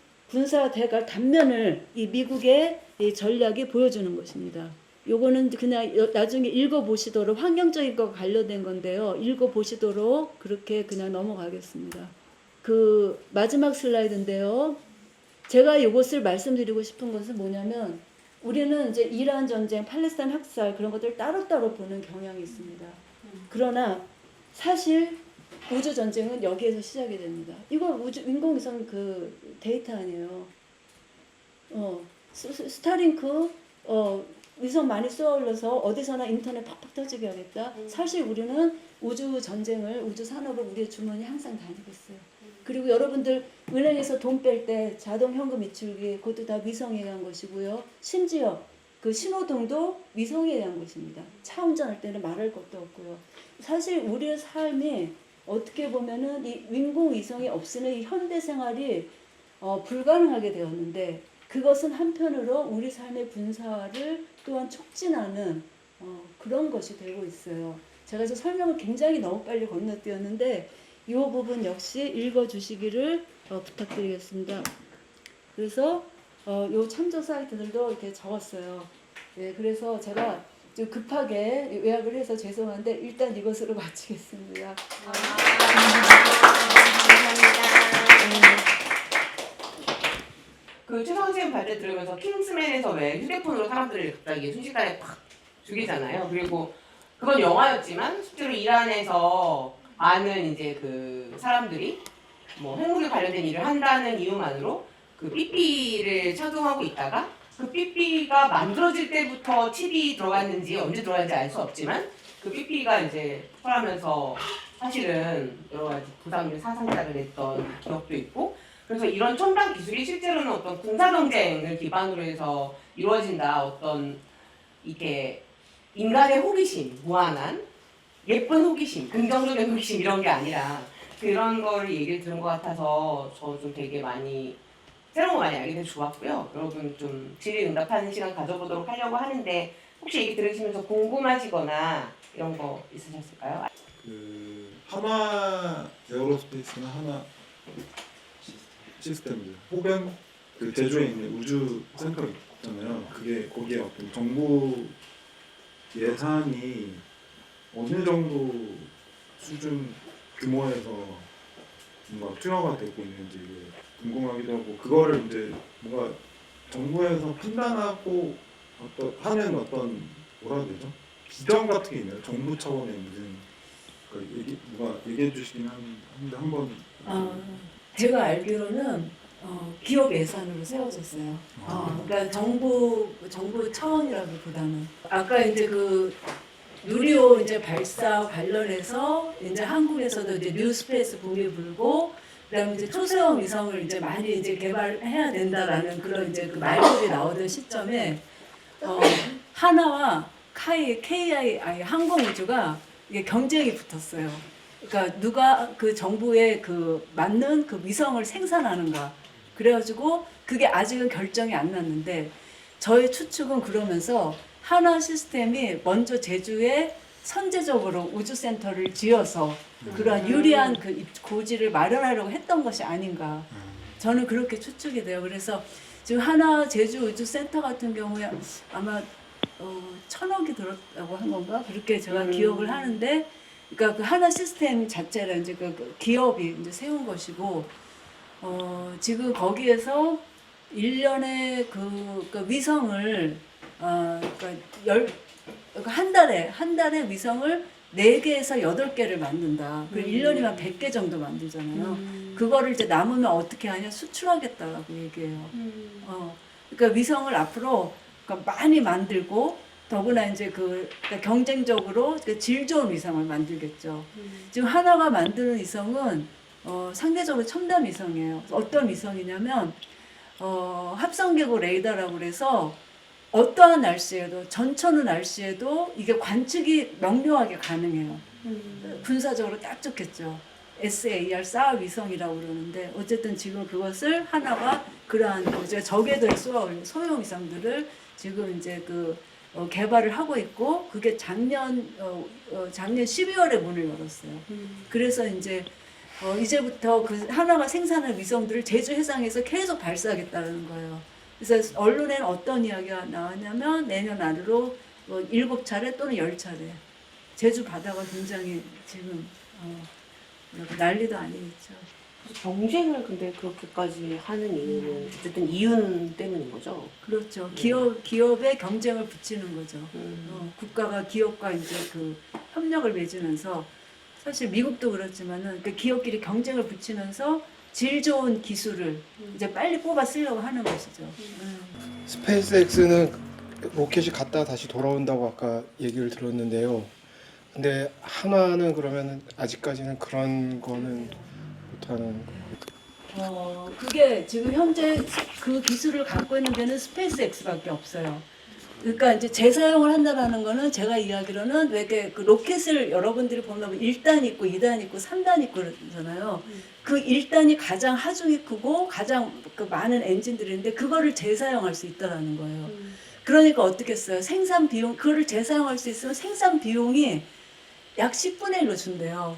단면을 이 미국의 이 전략이 보여주는 것입니다. 요거는 그냥 나중에 읽어보시도록 환경적인 거 관련된 건데요. 읽어보시도록 그렇게 그냥 넘어가겠습니다. 그 마지막 슬라이드인데요. 제가 이것을 말씀드리고 싶은 것은 뭐냐면 우리는 이제 이란 전쟁, 팔레스타인 학살 그런 것들 따로따로 보는 경향이 있습니다. 그러나 사실 우주 전쟁은 여기에서 시작이 됩니다. 이거 인공위성 그 데이터 아니에요. 스타링크 위성 많이 쏘아 올려서 어디서나 인터넷 팍팍 터지게 하겠다. 사실 우리는 우주 전쟁을, 우주 산업을 우리의 주머니에 항상 다니고 있어요. 그리고 여러분들 은행에서 돈 뺄 때 자동 현금 이출기 그것도 다 위성에 의한 것이고요. 심지어 그 신호등도 위성에 의한 것입니다. 차 운전할 때는 말할 것도 없고요. 사실 우리의 삶이 어떻게 보면은 이 인공위성이 없으면 이 현대 생활이 불가능하게 되었는데 그것은 한편으로 우리 삶의 분사화를 또한 촉진하는 그런 것이 되고 있어요. 제가 저 설명을 굉장히 너무 빨리 건너뛰었는데 이 부분 역시 읽어주시기를 부탁드리겠습니다. 그래서 요 참조 사이트들도 이렇게 적었어요. 네, 그래서 제가 좀 급하게 요약을 해서 죄송한데 일단 이것으로 마치겠습니다. 그 최성 선생님 발제 들으면서 킹스맨에서 왜 휴대폰으로 사람들을 갑자기 순식간에 팍 죽이잖아요. 그리고 그건 영화였지만 실제로 이란에서 많은 이제 그 사람들이 뭐 핵무기 관련된 일을 한다는 이유만으로 그 삐삐를 착용하고 있다가 그 삐삐가 만들어질 때부터 칩이 들어갔는지 언제 들어갔는지 알 수 없지만 그 삐삐가 이제 폭발하면서 사실은 여러 가지 부상을 사상자를 냈던 기억도 있고 그래서 이런 첨단 기술이 실제로는 어떤 군사 경쟁을 기반으로 해서 이루어진다. 어떤 이렇게 인간의 호기심, 무한한 예쁜 호기심, 긍정적인 호기심 이런 게 아니라 그런 거를 얘기를 들은 것 같아서 저 좀 되게 많이 새로운 거 많이 알게 돼서 좋았고요. 여러분 좀 질의응답하는 시간 가져보도록 하려고 하는데 혹시 얘기 들으시면서 궁금하시거나 이런 거 있으셨을까요? 그 하나 에어로스페이스나 하나 시스템들 혹은 그 제주에 있는 우주 센터 있잖아요. 그게 거기에 어떤 정부 예산이 어느 정도 수준 규모에서 뭔가 투여가 되고 있는지 궁금하기도 하고 그거를 이제 뭔가 정부에서 판단하고 하는 어떤 뭐라 해야 되죠? 기정 같은 게 있나요? 정부 차원의 무슨 누가 얘기해 주시긴 한데 한번 제가 알기로는 기업 예산으로 세워졌어요. 그러니까 정부 차원이라기보다는 아까 이제 그 누리호 이제 발사 관련해서 이제 한국에서도 이제 뉴스페이스 붐이 불고 그다음에 이제 초소형 위성을 이제 많이 이제 개발해야 된다라는 그런 이제 그 말들이 나오던 시점에 하나와 KI 항공우주가 이게 경쟁이 붙었어요. 그러니까 누가 그 정부의 그 맞는 그 위성을 생산하는가. 그래가지고 그게 아직은 결정이 안 났는데 저의 추측은 그러면서 하나 시스템이 먼저 제주에 선제적으로 우주센터를 지어서 그러한 유리한 그 고지를 마련하려고 했던 것이 아닌가. 저는 그렇게 추측이 돼요. 그래서 지금 하나 제주 우주센터 같은 경우에 아마 1,000억이 들었다고 한 건가? 그렇게 제가 기억을 하는데 그러니까 그 하나 시스템 자체가 이제 그 기업이 이제 세운 것이고 지금 거기에서 1년에 그 위성을 그러니까 한 달에 위성을 4개에서 8개를 만든다. 그리고 1년이면 100개 정도 만들잖아요. 그거를 이제 남으면 어떻게 하냐? 수출하겠다라고 얘기해요. 그러니까 위성을 앞으로 그러니까 많이 만들고 더구나 이제 그러니까 경쟁적으로 질 좋은 위성을 만들겠죠. 지금 하나가 만드는 위성은 상대적으로 첨단 위성이에요. 어떤 위성이냐면 합성계곡 레이더라고 그래서 어떠한 날씨에도 전천후 날씨에도 이게 관측이 명료하게 가능해요. 군사적으로 딱 좋겠죠. SAR SAR 위성이라고 그러는데 어쨌든 지금 그것을 하나가 그러한 이제 적외도에 쏘아올린 소형 위성들을 지금 이제 개발을 하고 있고 그게 작년 12월에 문을 열었어요. 그래서 이제부터 그 하나가 생산한 위성들을 제주 해상에서 계속 발사하겠다는 거예요. 그래서 언론에는 어떤 이야기가 나왔냐면 내년 안으로 7차례 또는 10차례 제주 바다가 굉장히 지금 난리도 아니겠죠. 경쟁을 근데 그렇게까지 하는 이유는 어쨌든 이윤 때문인 거죠. 그렇죠. 기업의 경쟁을 붙이는 거죠. 국가가 기업과 이제 협력을 맺으면서 사실 미국도 그렇지만은 그 기업끼리 경쟁을 붙이면서 질 좋은 기술을 이제 빨리 뽑아 쓰려고 하는 것이죠. 스페이스X는 로켓이 갔다 다시 돌아온다고 아까 얘기를 들었는데요. 근데 한화는 그러면 아직까지는 그런 거는 못하는. 그게 지금 현재 그 기술을 갖고 있는 데는 스페이스X밖에 없어요. 그러니까 이제 재사용을 한다라는 거는 제가 이야기로는 왜 이렇게 그 로켓을 여러분들이 보면 1단 있고 2단 있고 3단 있고 그러잖아요. 그 1단이 가장 하중이 크고 가장 많은 엔진들인데 그거를 재사용할 수 있다라는 거예요. 그러니까 어떻게 했어요? 생산 비용, 그거를 재사용할 수 있으면 생산 비용이 약 10분의 1로 준대요.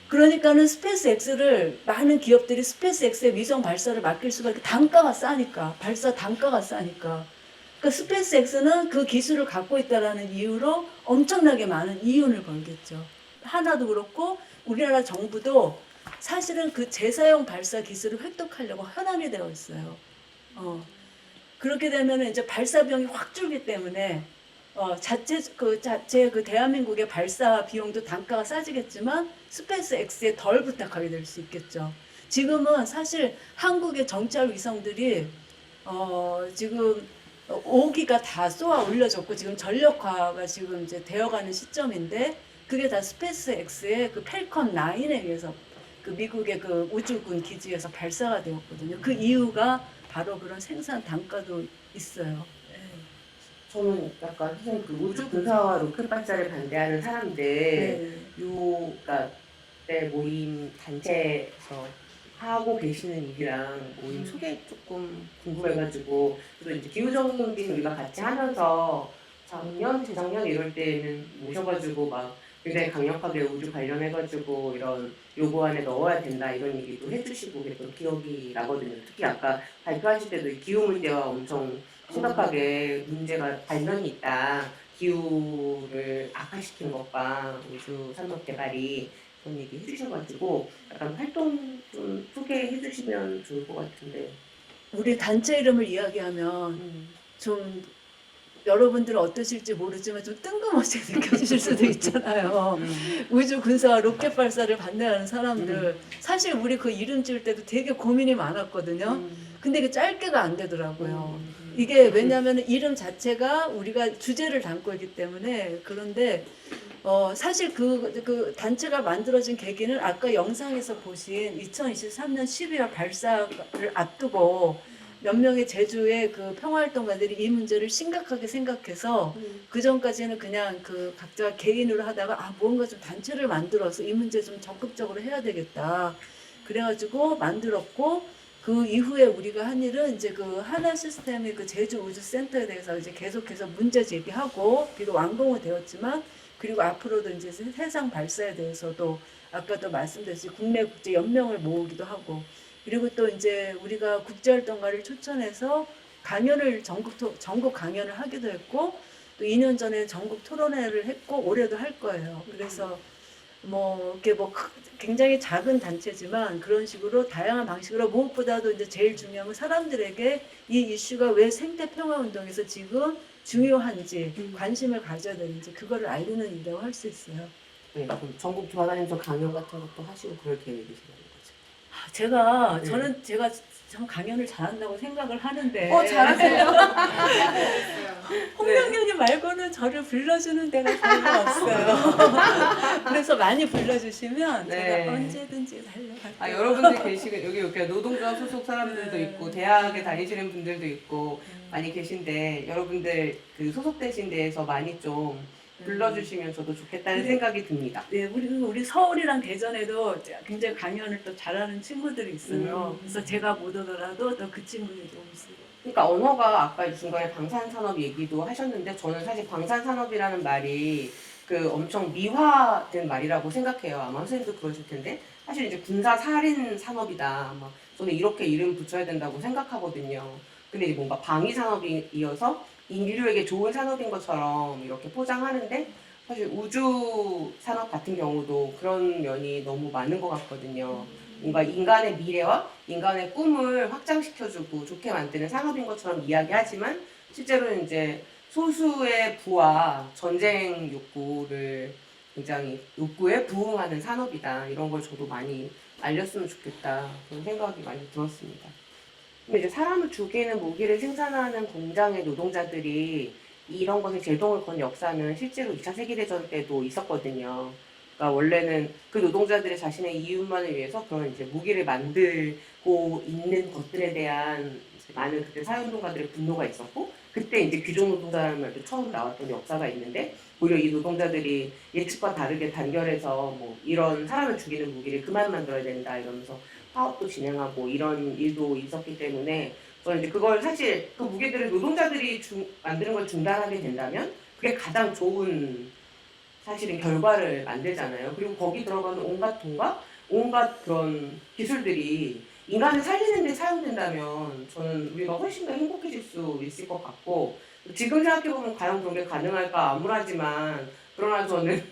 그러니까는 스페이스X를 많은 기업들이 스페이스X의 위성 발사를 맡길 수밖에 단가가 싸니까 발사 단가가 싸니까. 그러니까 스페이스X는 그 기술을 갖고 있다라는 이유로 엄청나게 많은 이윤을 벌겠죠. 하나도 그렇고 우리나라 정부도 사실은 그 재사용 발사 기술을 획득하려고 현안이 되어 있어요. 그렇게 되면 이제 발사 비용이 확 줄기 때문에 자체 대한민국의 발사 비용도 단가가 싸지겠지만 스페이스X에 덜 부탁하게 될 수 있겠죠. 지금은 사실 한국의 정찰 위성들이 지금 5기가 다 쏘아 올려졌고 지금 전력화가 지금 이제 되어가는 시점인데 그게 다 스페이스X의 그 펠컨 9에 의해서 그 미국의 그 우주군 기지에서 발사가 되었거든요. 그 이유가 바로 그런 생산 단가도 있어요. 저는 약간 선생님 그 우주 군사와 로켓 발사를 반대하는 사람들 그러니까 내 모임 단체에서 하고 계시는 일이랑 모임 소개 조금 궁금해가지고 또 이제 기후정bin 우리가 같이 하면서 작년, 재작년 이럴 때는 모셔가지고 막 굉장히 강력하게 우주 관련해가지고 이런 요구 안에 넣어야 된다 이런 얘기도 해주시고 그랬던 기억이 나거든요. 특히 아까 발표하실 때도 이 기후 문제와 엄청 심각하게 문제가 관련이 있다. 기후를 악화시키는 것과 우주 산업 개발이 그런 얘기 해주셔가지고 약간 활동 좀 소개해 주시면 좋을 것 같은데. 우리 단체 이름을 이야기하면 좀 여러분들은 어떠실지 모르지만 좀 뜬금없이 느껴지실 수도 있잖아요. 우주 군사와 로켓 발사를 반대하는 사람들 사실 우리 그 이름 지을 때도 되게 고민이 많았거든요. 근데 이게 짧게가 안 되더라고요. 이게 왜냐하면 이름 자체가 우리가 주제를 담고 있기 때문에 그런데 사실 그 단체가 만들어진 계기는 아까 영상에서 보신 2023년 12월 발사를 앞두고 몇 명의 제주의 그 평화활동가들이 이 문제를 심각하게 생각해서 그 전까지는 그냥 그 각자 개인으로 하다가 뭔가 좀 단체를 만들어서 이 문제 좀 적극적으로 해야 되겠다. 그래가지고 만들었고 그 이후에 우리가 한 일은 이제 그 하나 시스템의 그 제주 우주센터에 대해서 이제 계속해서 문제 제기하고 비록 완공은 되었지만 그리고 앞으로도 이제 세상 발사에 대해서도 아까도 말씀드렸듯이 국내 국제 연명을 모으기도 하고 그리고 또 이제 우리가 국제활동가를 초청해서 강연을 전국 강연을 하기도 했고 또 2년 전에 전국 토론회를 했고 올해도 할 거예요. 그래서 이렇게 굉장히 작은 단체지만 그런 식으로 다양한 방식으로 무엇보다도 이제 제일 중요한 건 사람들에게 이 이슈가 왜 생태 평화 운동에서 지금 중요한지 관심을 가져야 되는지 그거를 알리는 일이라고 할 수 있어요. 네, 그럼 전국 돌아다니면서 강연 같은 것도 하시고 그럴 계획이시라는 거죠? 저는 제가 참 강연을 잘한다고 생각을 하는데. 잘하세요. 홍명경님 말고는 저를 불러주는 데가 별로 없어요. 그래서 많이 불러주시면 네. 제가 언제든지 달려갈게요. 아, 여러분들 계시고 여기 이렇게 노동조합 소속 사람들도 있고 대학에 다니시는 분들도 있고 많이 계신데 여러분들 그 소속되신 데에서 많이 좀 불러주시면 저도 좋겠다는 네. 생각이 듭니다. 네, 우리 서울이랑 대전에도 굉장히 강연을 또 잘하는 친구들이 있어요. 그래서 제가 못 오더라도 또 그 친구들이 좀 있어요. 그러니까 언어가 아까 중간에 방산산업 얘기도 하셨는데 저는 사실 방산산업이라는 말이 그 엄청 미화된 말이라고 생각해요. 아마 선생님도 그러실 텐데 사실 이제 군사 살인 산업이다. 막 저는 이렇게 이름 붙여야 된다고 생각하거든요. 근데 이제 뭔가 방위 산업이어서 인류에게 좋은 산업인 것처럼 이렇게 포장하는데 사실 우주 산업 같은 경우도 그런 면이 너무 많은 것 같거든요. 뭔가 인간의 미래와 인간의 꿈을 확장시켜주고 좋게 만드는 산업인 것처럼 이야기하지만 실제로는 이제 소수의 부와 전쟁 욕구를 굉장히 욕구에 부응하는 산업이다. 이런 걸 저도 많이 알렸으면 좋겠다. 그런 생각이 많이 들었습니다. 근데 이제 사람을 죽이는 무기를 생산하는 공장의 노동자들이 이런 것에 제동을 건 역사는 실제로 2차 세계대전 때도 있었거든요. 그러니까 원래는 그 노동자들이 자신의 이윤만을 위해서 그런 이제 무기를 만들고 있는 것들에 대한 많은 그때 사회운동가들의 분노가 있었고, 그때 이제 귀족 노동자라는 말도 처음 나왔던 역사가 있는데, 오히려 이 노동자들이 예측과 다르게 단결해서 뭐 이런 사람을 죽이는 무기를 그만 만들어야 된다 이러면서 파업도 진행하고 이런 일도 있었기 때문에 저는 이제 그걸 사실 그 무기들을 노동자들이 만드는 걸 중단하게 된다면 그게 가장 좋은 사실은 결과를 만들잖아요. 그리고 거기 들어가는 온갖 돈과 온갖 그런 기술들이 인간을 살리는 데 사용된다면 저는 우리가 훨씬 더 행복해질 수 있을 것 같고, 지금 생각해보면 과연 그런 게 가능할까 암울하지만 그러나 저는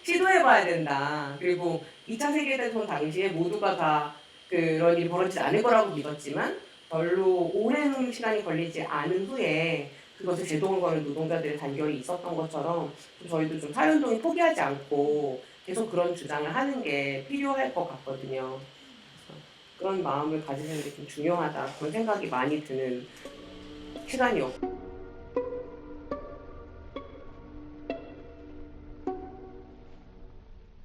시도해봐야 된다. 그리고 2차 세계대전 당시에 모두가 다 그런 일이 벌어지지 않을 거라고 믿었지만 별로 오랜 시간이 걸리지 않은 후에 그것을 제동을 거는 노동자들의 단결이 있었던 것처럼 저희도 좀 사회운동이 포기하지 않고 계속 그런 주장을 하는 게 필요할 것 같거든요. 그래서 그런 마음을 가지는 게 좀 중요하다. 그런 생각이 많이 드는 시간이었고.